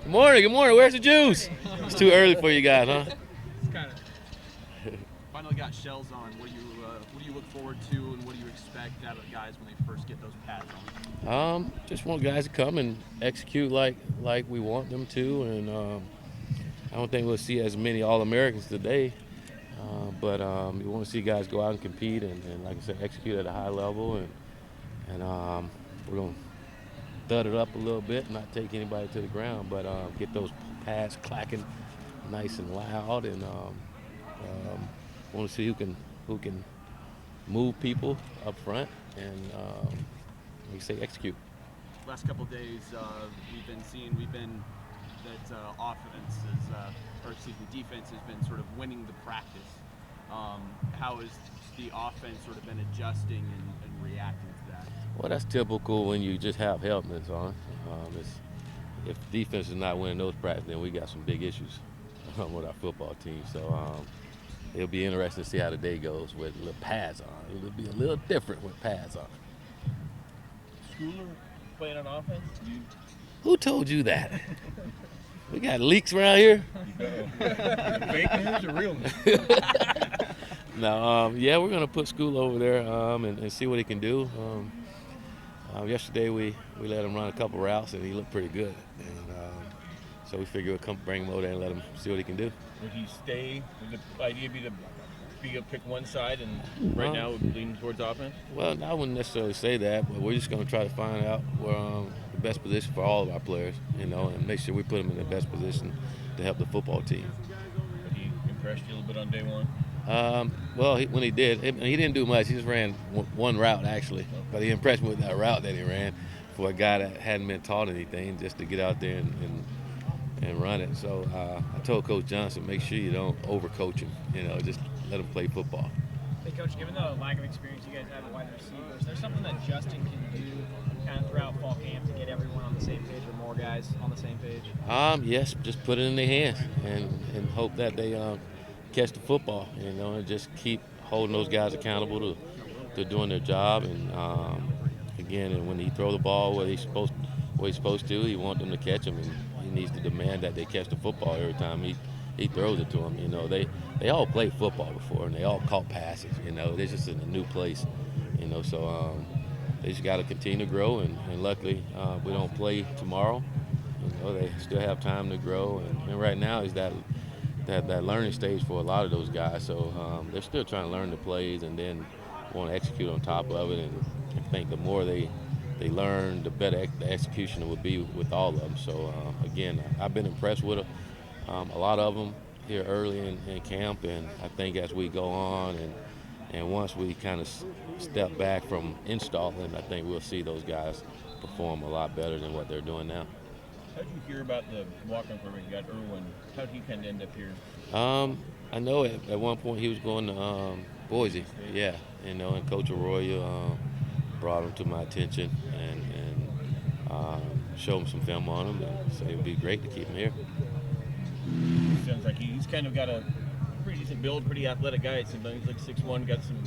Good morning, good morning. Where's the juice? It's too early for you guys, huh? It's kind of. Finally got shells on. What do you look forward to, and what do you expect out of the guys when they first get those pads on? Just want guys to come and execute like we want them to, and I don't think we'll see as many All-Americans today, but we want to see guys go out and compete and like I said, execute at a high level, and we're gonna thud it up a little bit, not take anybody to the ground, but get those pads clacking nice and loud, and want to see who can move people up front and like I say, execute. Last couple of days, we've been that offense is, or excuse me, defense has been sort of winning the practice. How has the offense sort of been adjusting and reacting to that? Well, that's typical when you just have helmets on. If defense is not winning those practices, then we got some big issues with our football team. So it'll be interesting to see how the day goes with little pads on. It'll be a little different with pads on. Schooler playing on offense? Who told you that? We got leaks around here? Fake news or real news? No, yeah, we're gonna put School over there and see what he can do. Yesterday we let him run a couple routes and he looked pretty good, and so we figure we'll come bring him over there and let him see what he can do. Would he stay? Would the idea be to pick one side, and right now would lean towards offense? Well, I wouldn't necessarily say that, but we're just going to try to find out where the best position for all of our players, and make sure we put them in the best position to help the football team. But he impressed you a little bit on day one? Well, when he did, he didn't do much. He just ran one route, actually. But he impressed me with that route that he ran for a guy that hadn't been taught anything, just to get out there and run it. So I told Coach Johnson, make sure you don't overcoach him. Just let him play football. Hey, Coach, given the lack of experience you guys have at wide receiver, is there something that Justin can do kind of throughout fall camp to get everyone on the same page, or more guys on the same page? Yes, just put it in their hands and hope that they catch the football, and just keep holding those guys accountable to doing their job. And again, and when he throw the ball what he's supposed to, he want them to catch him, and he needs to demand that they catch the football every time he throws it to them. They all played football before, and they all caught passes. They're just in a new place. So they just got to continue to grow, and luckily we don't play tomorrow. They still have time to grow, and right now is that learning stage for a lot of those guys. So they're still trying to learn the plays and then want to execute on top of it. And I think the more they learn, the better the execution will be with all of them. So again, I've been impressed with them. A lot of them here early in camp, and I think as we go on and once we kind of step back from installing, I think we'll see those guys perform a lot better than what they're doing now. How did you hear about the walk-on quarterback you got, Irwin? How did he kind of end up here? I know at one point he was going to Boise, yeah, and Coach Arroyo brought him to my attention and showed him some film on him, and said it would be great to keep him here. Sounds like he's kind of got a pretty decent build, pretty athletic guy. It seems like he's like 6'1", got some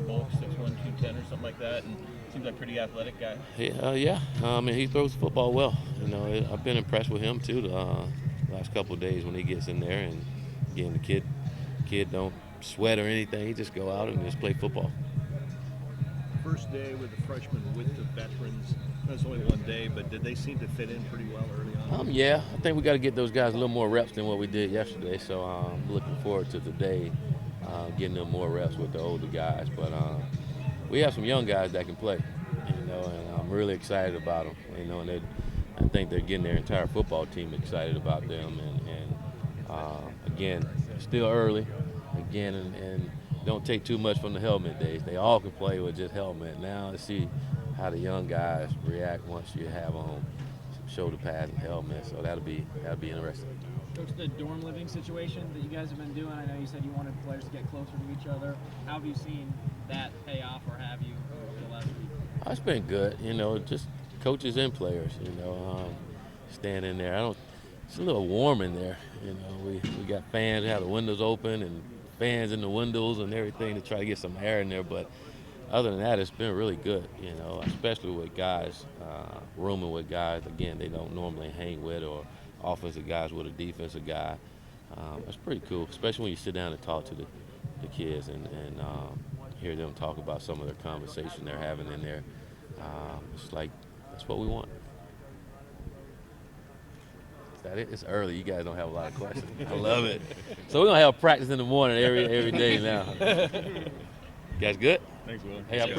bulk, 6'1", 210 or something like that, and seems like a pretty athletic guy. Yeah. And he throws the football well. I've been impressed with him too the last couple of days when he gets in there, and again, the kid don't sweat or anything. He just go out and just play football. First day with the freshmen with the veterans. That's only one day, but did they seem to fit in pretty well early on? Yeah, I think we got to get those guys a little more reps than what we did yesterday. So I'm looking forward to today, getting them more reps with the older guys. But we have some young guys that can play, and I'm really excited about them. And I think they're getting their entire football team excited about them. And again, still early. Again, and don't take too much from the helmet days. They all can play with just helmet. Now let's see how the young guys react once you have on some shoulder pads and helmets. So that'll be interesting. Coach, the dorm living situation that you guys have been doing, I know you said you wanted players to get closer to each other. How have you seen that pay off, or have you, over the last week? It's been good, just coaches and players, staying in there. It's a little warm in there, we got fans, we have the windows open and fans in the windows and everything to try to get some air in there, but other than that, it's been really good, especially with guys, rooming with guys, again, they don't normally hang with or offensive guys with a defensive guy. It's pretty cool, especially when you sit down and talk to the kids and hear them talk about some of their conversation they're having in there. It's like, that's what we want. Is that it? It's early. You guys don't have a lot of questions. I love it. So we're going to have practice in the morning every day now. You guys good? Thanks, Will. Hey, I